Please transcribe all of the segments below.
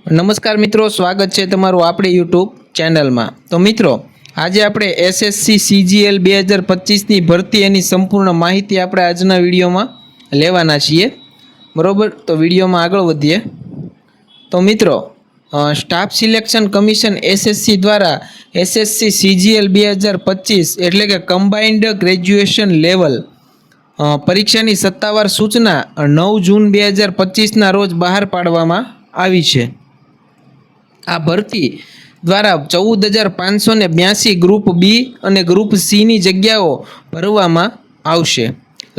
नमस्कार मित्रों, स्वागत है तमारू आपणी यूट्यूब चैनल में। तो मित्रों, आज आपणे एसएससी सीजीएल 2025 ની ભરતી એની સંપૂર્ણ માહિતી આપણે આજના વિડીયોમાં લેવાના છીએ, બરોબર। તો વિડીયોમાં આગળ વધીએ તો મિત્રો, સ્ટાફ સિલેક્શન કમિશન એસએસસી દ્વારા એસએસસી सीजीएल 2025 એટલે કે કમ્બાઇન્ડ ગ્રેજ્યુએશન લેવલ પરીક્ષાની સત્તાવાર સૂચના 9 જૂન 2025 ના રોજ બહાર પાડવામાં આવી છે। આ ભરતી દ્વારા 14,582 ગ્રુપ બી અને ગ્રુપ સી ની જગ્યાઓ ભરવામાં આવશે।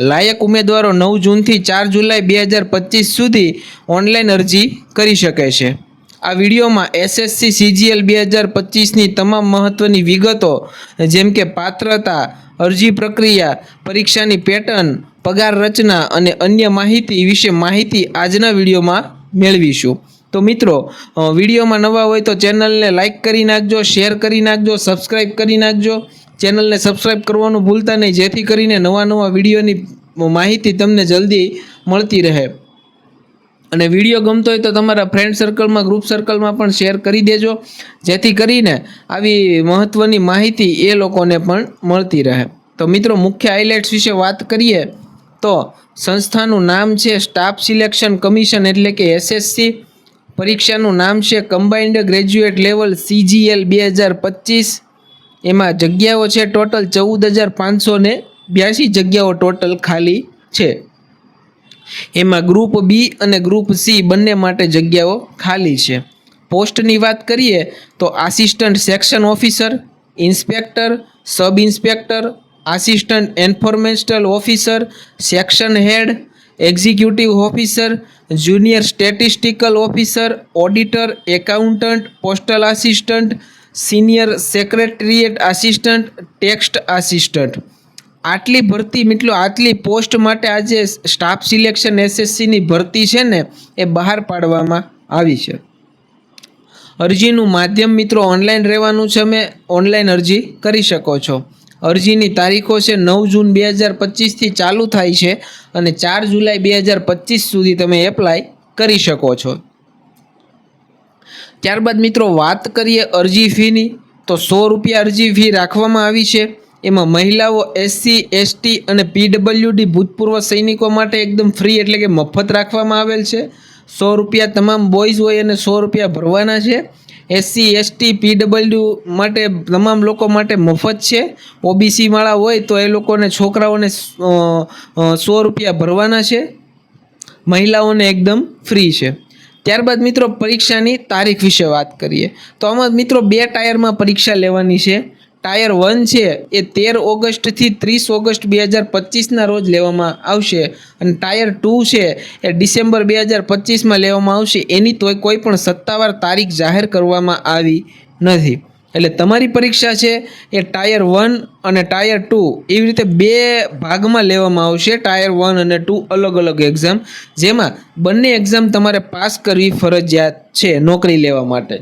લાયક ઉમેદવારો 9 જૂનથી 4 જુલાઈ 2025 સુધી ઓનલાઈન અરજી કરી શકે છે। આ વિડીયોમાં એસએસસી सीजीएल 2025 ની તમામ મહત્વની વિગતો જેમ કે પાત્રતા, અરજી પ્રક્રિયા, પરીક્ષાની પેટર્ન, પગાર રચના અને અન્ય માહિતી વિશે માહિતી આજના વિડીયોમાં મેળવીશું। तो मित्रों, वीडियो में नवा हो तो चैनल ने लाइक करी नाखजो, शेर करी नाखजो, सब्सक्राइब करी नाखजो। चैनल ने सब्सक्राइब करवानुं भूलता नहीं, जेथी करीने नवा नवा वीडियोनी माहिती तमने जल्दी मळती रहे। अने वीडियो गमतो होय तो तमारा फ्रेंड सर्कल में, ग्रुप सर्कल में पण शेर करी देजो, जेथी करीने आवी महत्वनी माहिती ए लोकोने पण मळती रहे। तो मित्रों, मुख्य हाइलाइट्स विषे वात करीए तो संस्थानुं नाम छे स्टाफ सिलेक्शन कमिशन एटले के एसएससी। परीक्षाનું નામ છે કમ્બાઇન્ડ ગ્રેજ્યુએટ લેવલ सीजीएल 2025। એમાં જગ્યાઓ છે ટોટલ 14,582 જગ્યાઓ ટોટલ ખાલી છે। એમાં ગ્રુપ બી અને ગ્રુપ સી બંને માટે જગ્યાઓ ખાલી છે। પોસ્ટની વાત કરીએ તો assistant section officer, inspector, sub inspector, assistant informational officer, section head, executive officer, junior statistical officer, auditor, accountant, postal assistant, senior secretariat assistant, text assistant. आटली भरती मित्रों, आटली पोस्ट माटे आज स्टाफ सिलेक्शन एसएससी नी भरती है ने ए बहार पाडवामां आवी छे। अरजीनुं माध्यम मित्रों ऑनलाइन रहेवानुं छे, तमे ऑनलाइन अरजी करी शको छो। अरजीनी तारीखों से 9 जून 2025 थी चालू थाय छे अने 4 जुलाई 2025 सुधी तमे एप्लाय करी शको छो। त्यारबाद मित्रों बात करिए अरजी फीनी तो 100 रुपया अरजी फी राखवामां आवी छे। एमां महिलाओ, एससी, एसटी अने पीडब्ल्यूडी भूतपूर्व सैनिको माटे एकदम फ्री एटले के मफत राखवामां आवेल छे। 100 रुपया तमाम बॉयज होय अने 100 रुपया भरवाना छे। एससी, एसटी, पीडब्ल्यू माटे तमाम लोको माटे मफत है। ओबीसी वाला होय तो ए लोकोने छोकराओने 100 रुपया भरवाना है। महिलाओने एकदम फ्री है। त्यारबाद मित्रों परीक्षानी तारीख विषे बात करिए तो आमां मित्रों 2 टायर में परीक्षा लेवानी है। टायर 1 है ये 13 ऑगस्ट थी 30 ऑगस्ट 2025 ना रोज लेवामां आवशे अने टायर 2 है ये डिसेम्बर 2025 में लेवामां आवशे। एनी तोय कोई पण सत्तावार तारीख जाहेर करवामां आवी नथी। एटले तमारी परीक्षा है ये टायर 1 अने टायर 2 एवी रीते 2 भागमां लेवामां आवशे। टायर 1 अने 2 अलग अलग एक्जाम, जेमां बंने एक्जाम तमारे पास करवी फरजियात छे नौकरी लेवा माटे।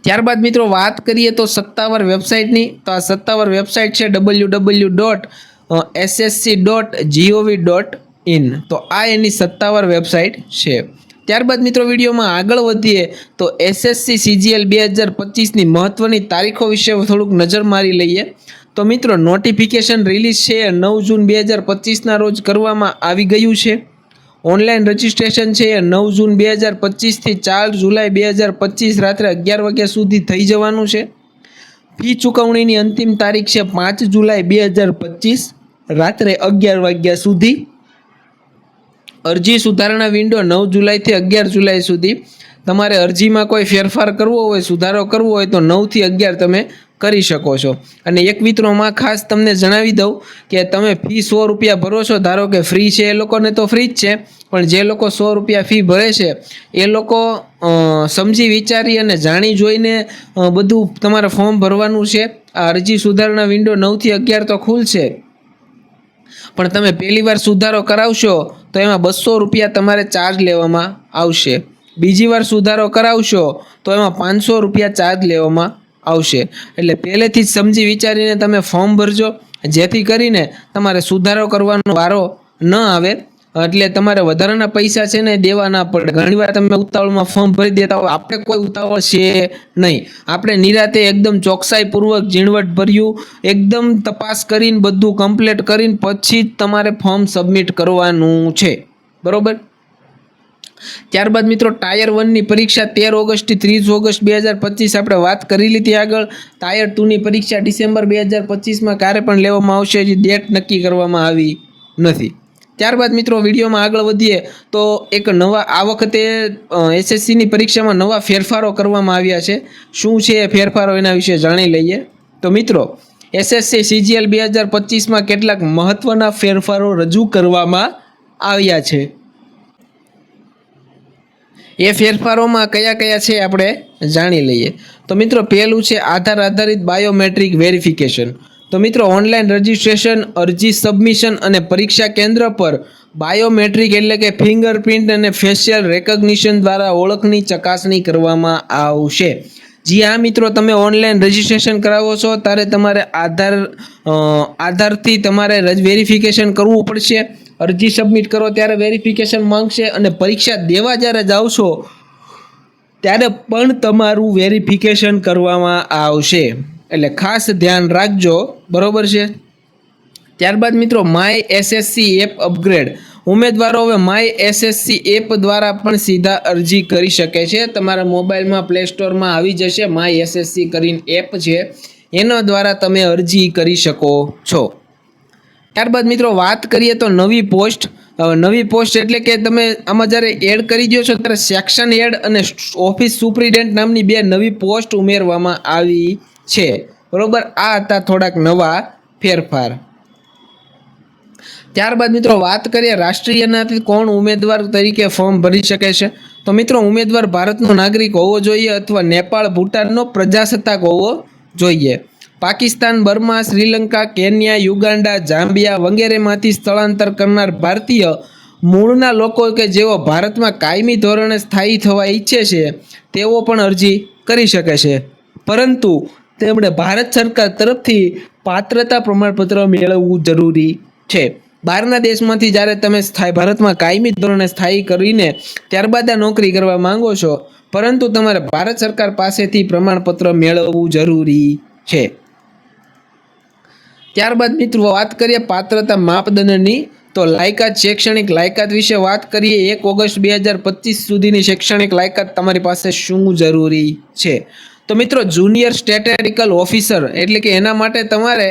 त्यारबाद मित्रों बात करिए तो सत्तावार वेबसाइटनी तो आ सत्तावार वेबसाइट है www.ssc.gov.in। तो आ एनी सत्तावार वेबसाइट है। त्यारबाद मित्रों वीडियो में आगळ वधीए तो एसएससी सीजीएल 2025 ની મહત્વની તારીખો વિશે થોડુંક નજર મારી લઈએ તો મિત્રો નોટિફિકેશન રિલીઝ છે 9 જૂન 2025 ના રોજ કરવામાં આવી ગયું છે। ऑनलाइन रजिस्ट्रेशन है 9 जून 2025 थी 4 जुलाई 2025 रात्रे 11 वाग्या सुधी थई जवानुं छे। फी चुकवणीनी अंतिम तारीख है 5 जुलाई 2025 रात्रे 11 वाग्या सुधी। अरजी सुधारणा विंडो 9 जुलाई थी 11 जुलाई सुधी। तमारे अरजी में कोई फेरफार करवो होय, सुधारो करवो होय तो 9 થી 11 तमे करी शको छो। अने एक मित्रों में खास तमने जणावी दऊं कि तमे फी 100 रुपया भरो छो, धारो के फ्री है ए लोकोने तो फ्री ज छे, पण जे लोको 100 रुपया फी भरे छे ए लोको समझी विचारी अने जाणी जोईने बधुं तमारे फॉर्म भरवानुं छे। आ अरजी सुधारणा विंडो 9 થી 11 तो खुलशे, पण तमे पहेली वार सुधारो करावशो तो एमां 200 रुपया तमारे चार्ज लेवामां आवशे। बीजी वार सुधारो करावशो तो एमां 500 रुपया चार्ज लेवामां आवशे। एटले पहेलेथी ज समजी विचारीने तमे फॉर्म भरजो, जेथी करीने तमारे सुधारो करवानो वारो न आवे એટલે તમારે વધારાના પૈસા છે ને દેવા ના પડે. ઘણીવાર તમે ઉતાવળમાં ફોર્મ ભરી દેતા હોય. આપણે કોઈ ઉતાવળ છે નહીં. આપણે નિરાતે એકદમ ચોકસાઈપૂર્વક ઝીણવટભર્યું એકદમ તપાસ કરીને બધું કમ્પ્લીટ કરીને પછી જ તમારે ફોર્મ સબમિટ કરવાનું છે, બરોબર. ત્યારબાદ મિત્રો ટાયર 1ની પરીક્ષા 13 ઓગસ્ટથી 30 ઓગસ્ટ 2025 આપણે વાત કરી લીધી આગળ. ટાયર 2ની પરીક્ષા ડિસેમ્બર 2025માં ક્યારે પણ લેવામાં આવશે, હજી ડેટ નક્કી કરવામાં આવી નથી. ત્યારબાદ મિત્રો વિડીયોમાં આગળ વધીએ તો એક નવા આ વખતે એસએસસીની પરીક્ષામાં નવા ફેરફારો કરવામાં આવ્યા છે. શું છે એ ફેરફારો એના વિશે જાણી લઈએ. તો મિત્રો એસએસસી સીજીએલ 2025માં કેટલાક મહત્વના ફેરફારો રજૂ કરવામાં આવ્યા છે. એ ફેરફારોમાં કયા કયા છે આપણે જાણી લઈએ. તો મિત્રો પહેલું છે આધાર આધારિત બાયોમેટ્રિક વેરિફિકેશન. તો મિત્રો ઓનલાઈન રજિસ્ટ્રેશન, અરજી સબમિશન અને પરીક્ષા કેન્દ્ર પર બાયોમેટ્રિક એટલે કે ફિંગરપ્રિન્ટ અને ફેશિયલ રેકગ્નિશન દ્વારા ઓળખની ચકાસણી કરવામાં આવશે. જી હા મિત્રો, તમે ઓનલાઈન રજિસ્ટ્રેશન કરાવો છો ત્યારે તમારે આધારથી તમારે વેરિફિકેશન કરવું પડશે. અરજી સબમિટ કરો ત્યારે વેરિફિકેશન માંગશે અને પરીક્ષા દેવા જ્યારે જાઓ છો ત્યારે પણ તમારું વેરિફિકેશન કરવામાં આવશે. એટલે ખાસ ધ્યાન રાખજો, બરોબર છે. ત્યારબાદ મિત્રો માય એસએસસી એપ અપગ્રેડ. ઉમેદવારો હવે માય એસએસસી એપ દ્વારા પણ સીધા અરજી કરી શકે છે. તમારા મોબાઈલમાં પ્લે સ્ટોરમાં આવી જશે માય એસએસસી કરીને એપ છે, એના દ્વારા તમે અરજી કરી શકો છો. ત્યારબાદ મિત્રો વાત કરીએ તો નવી પોસ્ટ. નવી પોસ્ટ એટલે કે તમે આમાં જ્યારે એડ કરી દો છો ત્યારે સેક્શન હેડ અને ઓફિસ સુપ્રિન્ટેન્ડન્ટ નામની 2 નવી પોસ્ટ ઉમેરવામાં આવી છે, બરોબર. આ હતા થોડાક નવા ફેરફાર. ત્યારબાદ મિત્રો વાત કરીએ રાષ્ટ્રીયનાથી કોણ ઉમેદવાર તરીકે ફોર્મ ભરી શકે છે. તો મિત્રો ઉમેદવાર ભારતનો નાગરિક હોવો જોઈએ અથવા નેપાળ ભૂટાનનો પ્રજાસત્તાક હોવો જોઈએ. Pakistan, Burma, Sri Lanka, Kenya, Uganda, Zambia વગેરેમાંથી સ્થળાંતર કરનાર ભારતીય મૂળના લોકો કે જેઓ ભારતમાં કાયમી ધોરણે સ્થાયી થવા ઈચ્છે છે તેઓ પણ અરજી કરી શકે છે, પરંતુ તેમણે ભારત સરકાર તરફથી પાત્રતા પ્રમાણપત્ર મેળવવું જરૂરી છે. બહારના દેશમાંથી જ્યારે તમે ભારતમાં કાયમી ધોરણે સ્થાયી કરીને ત્યારબાદ આ નોકરી કરવા માંગો છો, પરંતુ તમારે ભારત સરકાર પાસેથી પ્રમાણપત્ર મેળવવું જરૂરી છે. ત્યારબાદ મિત્રો વાત કરીએ પાત્રતા માપદંડની. તો લાયકાત, શૈક્ષણિક લાયકાત વિશે વાત કરીએ. 1 ઓગસ્ટ 2025 સુધીની શૈક્ષણિક લાયકાત તમારી પાસે શું જરૂરી છે. તો મિત્રો જુનિયર સ્ટેટિસ્ટિકલ ઓફિસર એટલે કે એના માટે તમારે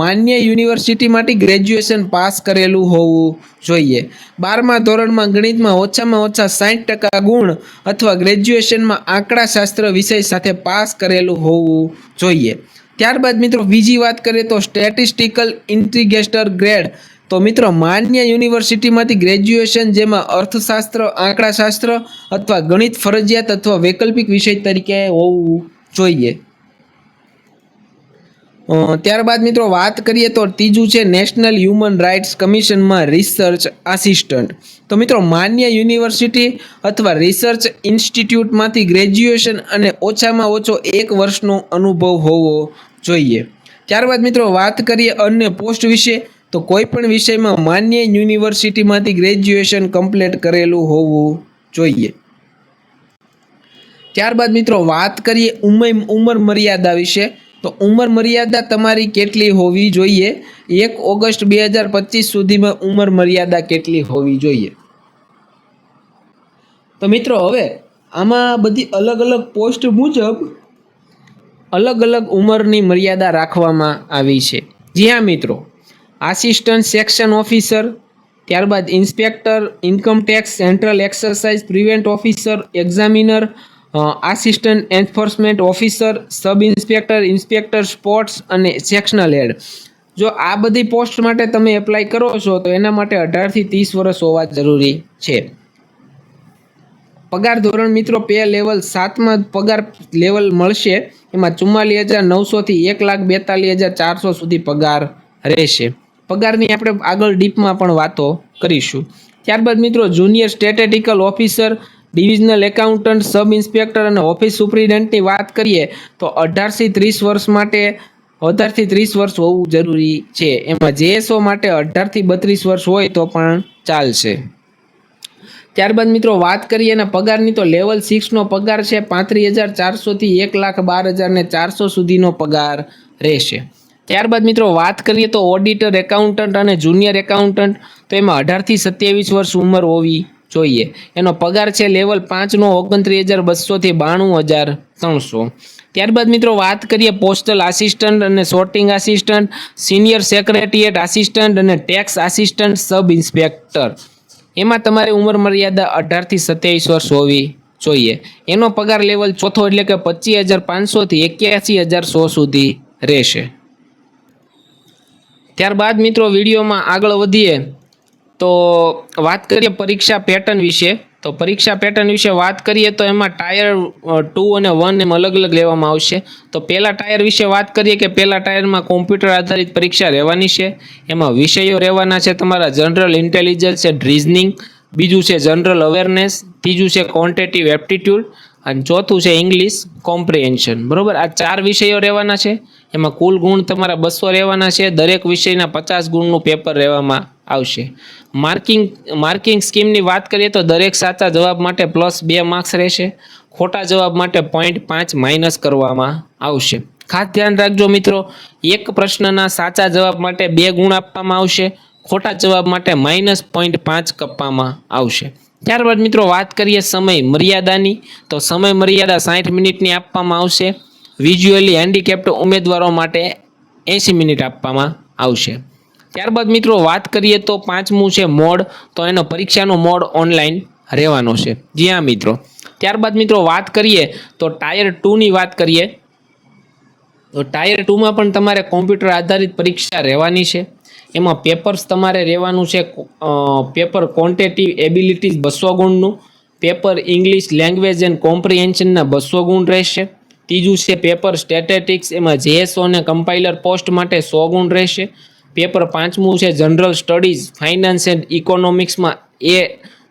માન્ય યુનિવર્સિટીમાંથી ગ્રેજ્યુએશન પાસ કરેલું હોવું જોઈએ. 12મા ધોરણમાં ગણિતમાં ઓછામાં ઓછા 60% ગુણ અથવા ગ્રેજ્યુએશનમાં આંકડાશાસ્ત્ર વિષય સાથે પાસ કરેલું હોવું જોઈએ. ત્યારબાદ મિત્રો બીજી વાત કરીએ તો સ્ટેટિસ્ટિકલ ઇન્ટિગ્રેટર ગ્રેડ. તો મિત્રો માન્ય યુનિવર્સિટીમાંથી ગ્રેજ્યુએશન જેમાં અર્થશાસ્ત્ર, આંકડાશાસ્ત્ર અથવા ગણિત ફરજિયાત અથવા વૈકલ્પિક વિષય તરીકે હોવું જોઈએ. ત્યારબાદ મિત્રો વાત કરીએ તો ત્રીજું છે નેશનલ હ્યુમન રાઇટ્સ કમિશનમાં રિસર્ચ આસિસ્ટન્ટ. તો મિત્રો માન્ય યુનિવર્સિટી અથવા રિસર્ચ ઇન્સ્ટિટ્યૂટમાંથી ગ્રેજ્યુએશન અને ઓછામાં ઓછો 1 વર્ષનો અનુભવ હોવો જોઈએ. ત્યારબાદ મિત્રો વાત કરીએ અન્ય પોસ્ટ વિશે. તો કોઈ પણ વિષયમાં માન્ય યુનિવર્સિટીમાંથી ગ્રેજ્યુએશન કમ્પ્લીટ કરેલું હોવું જોઈએ. ત્યારબાદ મિત્રો વાત કરીએ ઉંમર મર્યાદા વિશે. તો ઉંમર મર્યાદા તમારી કેટલી હોવી જોઈએ? 1 ઓગસ્ટ 2025 સુધીમાં ઉંમર મર્યાદા કેટલી હોવી જોઈએ? તો મિત્રો હવે આમાં બધી અલગ અલગ પોસ્ટ મુજબ અલગ અલગ ઉંમરની મર્યાદા રાખવામાં આવી છે. જી હા મિત્રો, આસિસ્ટન્ટ સેક્શન ઓફિસર, ત્યારબાદ inspector, income tax, central exercise prevent officer, examiner, assistant enforcement officer, sub inspector, inspector sports અને સેક્શનલ હેડ. જો આ બધી પોસ્ટ માટે તમે એપ્લાય કરો છો તો એના માટે 18 થી 30 વર્ષ હોવા જરૂરી છે. પગાર ધોરણ મિત્રો પે લેવલ 7માં પગાર લેવલ મળશે. એમાં 44,900 થી 1,42,400 સુધી પગાર રહેશે. પગારની આપણે આગળ ડીપમાં પણ વાતો કરીશું. ત્યારબાદ મિત્રો junior statistical officer, divisional accountant, sub inspector અને ઓફિસ સુપ્રિન્ટેન્ડન્ટની વાત કરીએ તો 18 થી 30 વર્ષ માટે 18 થી 30 વર્ષ હોવું જરૂરી છે. એમાં જેએસઓ માટે 18 થી 32 વર્ષ હોય તો પણ ચાલશે. ત્યારબાદ મિત્રો વાત કરીએ એના પગારની તો લેવલ 6નો પગાર છે 35,400 થી 1,12,400 સુધીનો પગાર રહેશે. ત્યારબાદ મિત્રો વાત કરીએ તો ઓડિટર, એકાઉન્ટન્ટ અને જુનિયર એકાઉન્ટન્ટ, તો એમાં 18 થી 27 વર્ષ ઉંમર હોવી જોઈએ. એનો પગાર છે લેવલ 5નો 29,200 થી 92,300. ત્યારબાદ મિત્રો વાત કરીએ પોસ્ટલ આસિસ્ટન્ટ અને sorting assistant, senior secretariat assistant અને ટેક્સ આસિસ્ટન્ટ સબ ઇન્સ્પેક્ટર. એમાં તમારી ઉંમર મર્યાદા 18 થી 27 વર્ષ હોવી જોઈએ. એનો પગાર લેવલ 4થો એટલે કે 25,500 થી 81,100 સુધી રહેશે. ત્યારબાદ મિત્રો વિડીયોમાં આગળ વધીએ તો વાત કરીએ પરીક્ષા પેટર્ન વિશે. તો પરીક્ષા પેટર્ન વિશે વાત કરીએ તો એમાં ટાયર 2 અને 1 એમ અલગ અલગ લેવામાં આવશે. તો પહેલા ટાયર વિશે વાત કરીએ કે પહેલા ટાયરમાં કોમ્પ્યુટર આધારિત પરીક્ષા રહેવાની છે. એમાં વિષયો રહેવાના છે તમારા જનરલ ઇન્ટેલિજન્સ એન્ડ રીઝનિંગ, બીજું છે જનરલ અવેરનેસ, ત્રીજું છે ક્વોન્ટિટેટિવ એપ્ટિટ્યૂડ અને ચોથું છે ઇંગ્લિશ કોમ્પ્રિહેન્શન. બરોબર, આ 4 વિષયો રહેવાના છે. એમાં કુલ ગુણ તમારા 200 રહેવાના છે. દરેક વિષયના 50 ગુણનું પેપર રહેવામાં આવશે. માર્કિંગ સ્કીમની વાત કરીએ તો દરેક સાચા જવાબ માટે +2 માર્ક્સ રહેશે. ખોટા જવાબ માટે 0.5 માઇનસ કરવામાં આવશે. ખાસ ધ્યાન રાખજો મિત્રો, એક પ્રશ્નના સાચા જવાબ માટે 2 ગુણ આપવામાં આવશે. ખોટા જવાબ માટે -0.5 કપવામાં આવશે. ત્યારબાદ મિત્રો વાત કરીએ સમય મર્યાદાની. તો સમય મર્યાદા 60 મિનિટની આપવામાં આવશે. વિઝ્યુઅલી હેન્ડીકેપ્ડ ઉમેદવારો માટે 80 મિનિટ આપવામાં આવશે. ત્યારબાદ મિત્રો વાત કરીએ તો 5મું છે મોડ. તો એનો પરીક્ષાનો મોડ ઓનલાઈન રહેવાનો છે. જી હા મિત્રો. ત્યારબાદ મિત્રો વાત કરીએ તો ટાયર 2ની વાત કરીએ તો ટાયર 2માં પણ તમારે કોમ્પ્યુટર આધારિત પરીક્ષા રહેવાની છે. એમાં પેપર્સ તમારે રહેવાનું છે પેપર ક્વોન્ટિટેટિવ એબિલિટીઝ 200 ગુણનું, પેપર ઇંગ્લિશ લેંગ્વેજ એન્ડ કોમ્પ્રિહેન્શનના 200 ગુણ રહેશે. ત્રીજું છે પેપર સ્ટેટિસ્ટિક્સ, એમાં જેએસઓ અને કમ્પાઇલર પોસ્ટ માટે 100 ગુણ રહેશે. પેપર 5મું છે જનરલ સ્ટડીઝ ફાઇનાન્સ એન્ડ ઇકોનોમિક્સમાં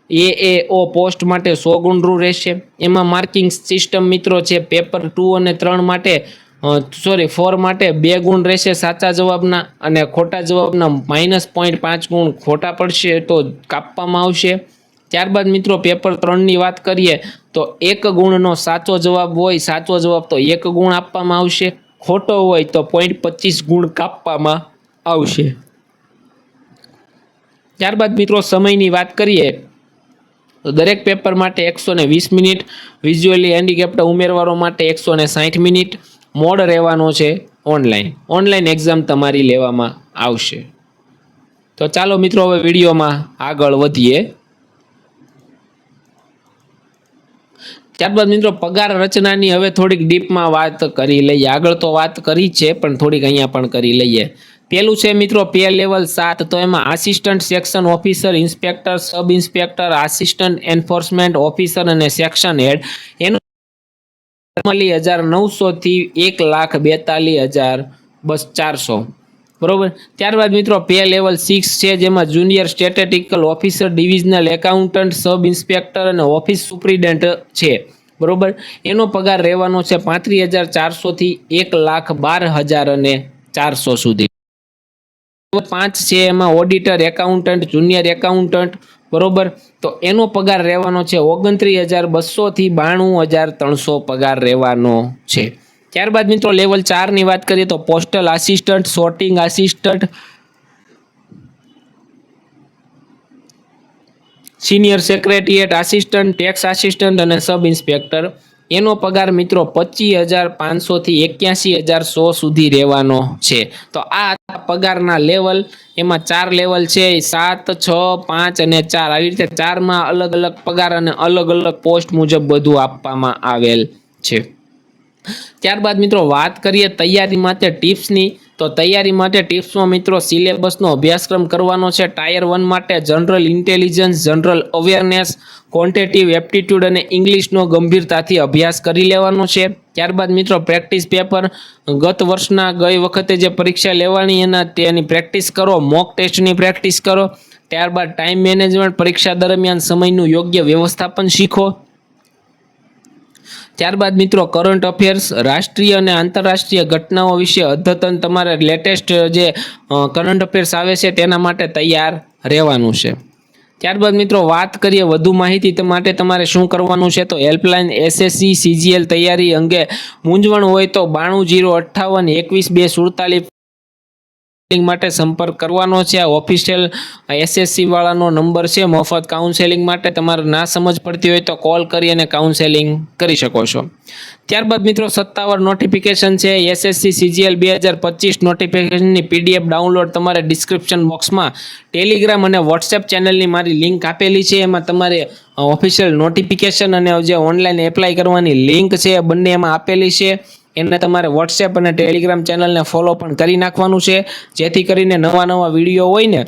એએઓ પોસ્ટ માટે 100 ગુણનું રહેશે. એમાં માર્કિંગ સિસ્ટમ મિત્રો છે પેપર 2 અને 3 માટે 4 માટે 2 ગુણ રહેશે સાચા જવાબના, અને ખોટા જવાબના -0.5 ગુણ ખોટા પડશે તો કાપવામાં આવશે. ત્યારબાદ મિત્રો પેપર 3ની વાત કરીએ તો 1 ગુણનો સાચો જવાબ હોય, સાચો જવાબ તો 1 ગુણ આપવામાં આવશે, ખોટો હોય તો 0.25 ગુણ કાપવામાં આવશે. ત્યારબાદ મિત્રો સમયની વાત કરીએ તો દરેક પેપર માટે 120 મિનિટ, વિઝ્યુઅલી હેન્ડીકેપ્ડ ઉમેદવારો માટે 160 મિનિટ. મોડ રહેવાનો છે ઓનલાઈન એક્ઝામ તમારી લેવામાં આવશે. તો ચાલો મિત્રો હવે વિડીયોમાં આગળ વધીએ. ત્યારબાદ મિત્રો પગાર રચનાની હવે થોડીક ડીપમાં વાત કરી લઈએ. આગળ તો વાત કરી છે પણ થોડીક અહીંયા પણ કરી લઈએ. પહેલું છે મિત્રો પે લેવલ 7. તો એમાં assistant section officer, inspector, sub inspector, assistant enforcement officer અને સેક્શન હેડ એનું 1,900 થી 1,42,400. બરોબર. ત્યારબાદ મિત્રો પે લેવલ 6 છે જેમાં junior statistical officer, divisional accountant, sub inspector અને ઓફિસ સુપ્રિન્ટેન્ડન્ટ છે. બરોબર. એનો પગાર રહેવાનો છે 35,400 થી 1,12,400 સુધી. 5 છે એમાં ઓડિટર, એકાઉન્ટન્ટ, જુનિયર એકાઉન્ટન્ટ. બરોબર. તો એનો પગાર રહેવાનો છે 29,200 થી 92,300 પગાર રહેવાનો છે. ત્યારબાદ મિત્રો લેવલ 4ની વાત કરીએ તો postal assistant, sorting assistant, senior secretariat assistant, tax assistant અને સબ ઇન્સ્પેક્ટર. એનો પગાર મિત્રો 25,500 થી 81,100 સુધી રહેવાનો છે. તો આ પગારના લેવલ, એમાં 4 લેવલ છે, 7, 6, 5 અને 4. આવી રીતે 4માં અલગ અલગ પગાર અને અલગ અલગ પોસ્ટ મુજબ બધું આપવામાં આવેલ છે. ત્યારબાદ મિત્રો વાત કરીએ તૈયારી માટે ટિપ્સની. તો તૈયારી માટે ટિપ્સમાં મિત્રો સિલેબસનો અભ્યાસક્રમ કરવાનો છે. ટાયર 1 માટે general intelligence, general awareness, quantitative aptitude અને ઇંગ્લિશનો ગંભીરતાથી અભ્યાસ કરી લેવાનો છે. ત્યારબાદ મિત્રો પ્રેક્ટિસ પેપર, ગઈ વખતે જે પરીક્ષા લેવાની તેની પ્રેક્ટિસ કરો, મોક ટેસ્ટની પ્રેક્ટિસ કરો. ત્યારબાદ ટાઈમ મેનેજમેન્ટ, પરીક્ષા દરમિયાન સમયનું યોગ્ય વ્યવસ્થાપન શીખો. ત્યારબાદ મિત્રો કરંટ અફેર્સ, રાષ્ટ્રીય અને આંતરરાષ્ટ્રીય ઘટનાઓ વિશે અદ્યતન તમારે લેટેસ્ટ જે કરંટ અફેર્સ આવે છે તેના માટે તૈયાર રહેવાનું છે. ત્યારબાદ મિત્રો વાત કરીએ વધુ માહિતી માટે તમારે શું કરવાનું છે, તો હેલ્પલાઇન SSC CGL તૈયારી અંગે મૂંઝવણ હોય તો 9205812247 માટે સંપર્ક કરવાનો છે. આ ઓફિશિયલ SSC વાળાનો નંબર છે. મફત કાઉન્સેલિંગ માટે તમારે ના સમજ પડતી હોય તો કોલ કરી અને કાઉન્સેલિંગ કરી શકો છો. ત્યારબાદ મિત્રો સત્તાવાર નોટિફિકેશન છે SSC CGL 2025 નોટિફિકેશનની PDF ડાઉનલોડ તમારે ડિસ્ક્રિપ્શન બોક્સમાં ટેલિગ્રામ અને વોટ્સએપ ચેનલની મારી લિંક આપેલી છે. એમાં તમારે ઓફિશિયલ નોટિફિકેશન અને જે ઓનલાઈન એપ્લાય કરવાની લિંક છે બંને એમાં આપેલી છે. એને તમારે વોટ્સએપ અને ટેલિગ્રામ ચેનલને ફોલો પણ કરી નાખવાનું છે, જેથી કરીને નવા વિડીયો હોય ને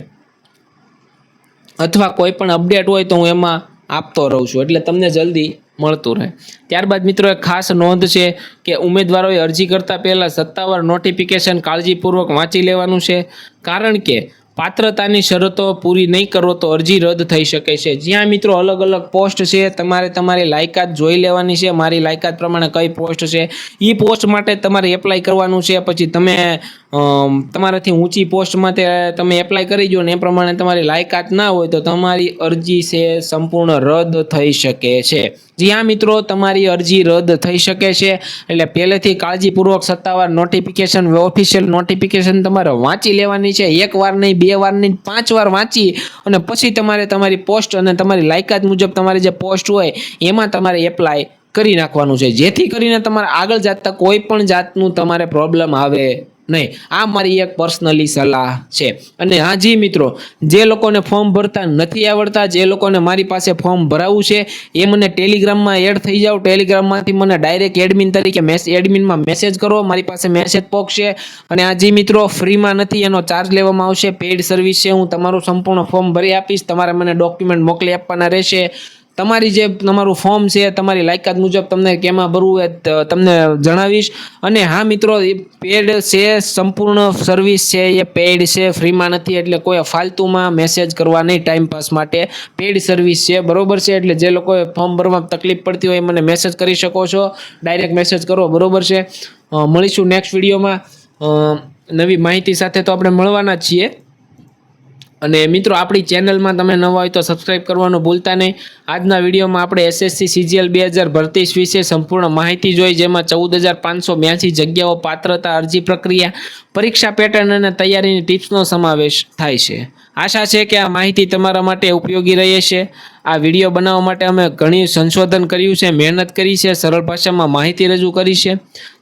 અથવા કોઈ પણ અપડેટ હોય તો હું એમાં આપતો રહું છું, એટલે તમને જલ્દી મળતું રહે. ત્યારબાદ મિત્રો એક ખાસ નોંધ છે કે ઉમેદવારોએ અરજી કરતા પહેલા સત્તાવાર નોટિફિકેશન કાળજીપૂર્વક વાંચી લેવાનું છે, કારણ કે પાત્રતાની શરતો પૂરી નહીં કરો તો અરજી રદ થઈ શકે છે. જ્યાં મિત્રો અલગ અલગ પોસ્ટ છે, તમારે તમારી લાયકાત જોઈ લેવાની છે. મારી લાયકાત પ્રમાણે કઈ પોસ્ટ છે એ પોસ્ટ માટે તમારે એપ્લાય કરવાનું છે. પછી તમે તમારાથી ઊંચી પોસ્ટ માટે તમે એપ્લાય કરી દો ને એ પ્રમાણે તમારી લાયકાત ના હોય તો તમારી અરજી છે સંપૂર્ણ રદ થઈ શકે છે. જ્યાં મિત્રો તમારી અરજી રદ થઈ શકે છે, એટલે પહેલેથી કાળજીપૂર્વક સત્તાવાર નોટિફિકેશન ઓફિશિયલ નોટિફિકેશન તમારે વાંચી લેવાની છે. એક વાર નહીં, 2 વાર નહીં, 5 વાર વાંચી અને પછી તમારે તમારી પોસ્ટ અને તમારી લાયકાત મુજબ તમારી જે પોસ્ટ હોય એમાં તમારે એપ્લાય કરી નાખવાનું છે, જેથી કરીને તમારે આગળ જતા કોઈ પણ જાતનું તમારે પ્રોબ્લેમ આવે નહીં. આ મારી એક પર્સનલી સલાહ છે. અને હા જી મિત્રો, જે લોકોને ફોર્મ ભરતા નથી આવડતા, જે લોકોને મારી પાસે ફોર્મ ભરાવવું છે એ મને ટેલિગ્રામમાં એડ થઈ જાઓ. ટેલિગ્રામમાંથી મને ડાયરેક્ટ એડમિન તરીકે એડમિનમાં મેસેજ કરો, મારી પાસે મેસેજ પહોંચશે. અને આ જી મિત્રો ફ્રીમાં નથી, એનો ચાર્જ લેવામાં આવશે. પેઇડ સર્વિસ છે. હું તમારું સંપૂર્ણ ફોર્મ ભરી આપીશ. તમારે મને ડોક્યુમેન્ટ મોકલી આપવાના રહેશે. તમારું ફોર્મ છે તમારી લાયકાત મુજબ તમને કેમાં ભરવું એ તમને જણાવીશ. અને હા મિત્રો, એ પેડ છે, સંપૂર્ણ સર્વિસ છે એ પેઇડ છે, ફ્રીમાં નથી. એટલે કોઈ ફાલતુમાં મેસેજ કરવા નહીં ટાઈમપાસ માટે. પેઇડ સર્વિસ છે, બરોબર છે. એટલે જે લોકોએ ફોર્મ ભરવામાં તકલીફ પડતી હોય મને મેસેજ કરી શકો છો, ડાયરેક્ટ મેસેજ કરો, બરોબર છે. મળીશું નેક્સ્ટ વિડીયોમાં નવી માહિતી સાથે. તો આપણે મળવાના જ છીએ. અને મિત્રો, આપણી ચેનલમાં તમે નવા હોય તો સબસ્ક્રાઇબ કરવાનું ભૂલતા નહીં. આજના વિડીયોમાં આપણે SSC CGL 2025 વિશે સંપૂર્ણ માહિતી જોઈ, જેમાં 14,582 જગ્યાઓ, પાત્રતા, અરજી પ્રક્રિયા, પરીક્ષા પેટર્ન અને તૈયારીની ટિપ્સનો સમાવેશ થાય છે. આશા છે કે આ માહિતી તમારા માટે ઉપયોગી રહી છે. આ વિડીયો બનાવવા માટે અમે ઘણી સંશોધન કર્યું છે, મહેનત કરી છે, સરળ ભાષામાં માહિતી રજૂ કરી છે.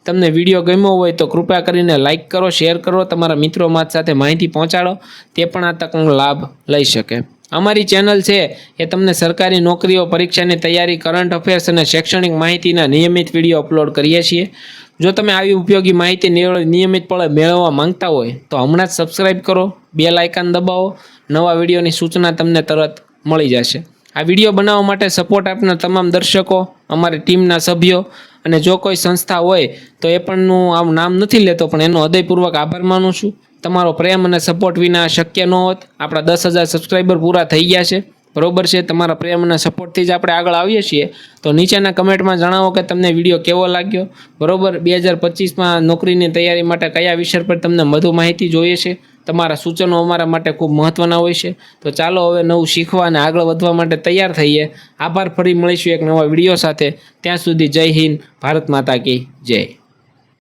તમને વિડીયો ગમ્યો હોય તો કૃપા કરીને લાઇક કરો, શેર કરો, તમારા મિત્રો સાથે માહિતી પહોંચાડો, તે પણ આ તકનો લાભ લઈ શકે. અમારી ચેનલ છે એ તમને સરકારી નોકરીઓ, પરીક્ષાની તૈયારી, કરંટ અફેર્સ અને શૈક્ષણિક માહિતીના નિયમિત વિડીયો અપલોડ કરીએ છીએ. જો તમે આવી ઉપયોગી માહિતી નિયમિતપણે મેળવવા માંગતા હોય તો હમણાં જ સબસ્ક્રાઇબ કરો, બેલ આઇકન દબાવો, નવા વિડીયોની સૂચના તમને તરત મળી જશે. આ વિડીયો બનાવવા માટે સપોર્ટ આપનાર તમામ દર્શકો, અમારી ટીમના સભ્યો અને જો કોઈ સંસ્થા હોય તો એ પણનું આમ નામ નથી લેતો, પણ એનો હૃદયપૂર્વક આભાર માનું છું. તમારો પ્રેમ અને સપોર્ટ વિના શક્ય ન હોત. આપણા 10,000 સબસ્ક્રાઈબર પૂરા થઈ ગયા છે, બરોબર છે. તમારા પ્રેમ અને સપોર્ટથી જ આપણે આગળ આવીએ છીએ. તો નીચેના કમેન્ટમાં જણાવો કે તમને વિડીયો કેવો લાગ્યો, બરોબર. 2025માં નોકરીની તૈયારી માટે કયા વિષય પર તમને વધુ માહિતી જોઈએ છે, તમારા સૂચનો અમારા માટે ખૂબ મહત્વના હોય છે. તો ચાલો હવે નવું શીખવા અને આગળ વધવા માટે તૈયાર થઈએ. આભાર. ફરી મળીશું એક નવા વિડીયો સાથે. ત્યાં સુધી જય હિન્દ, ભારત માતા કી જય.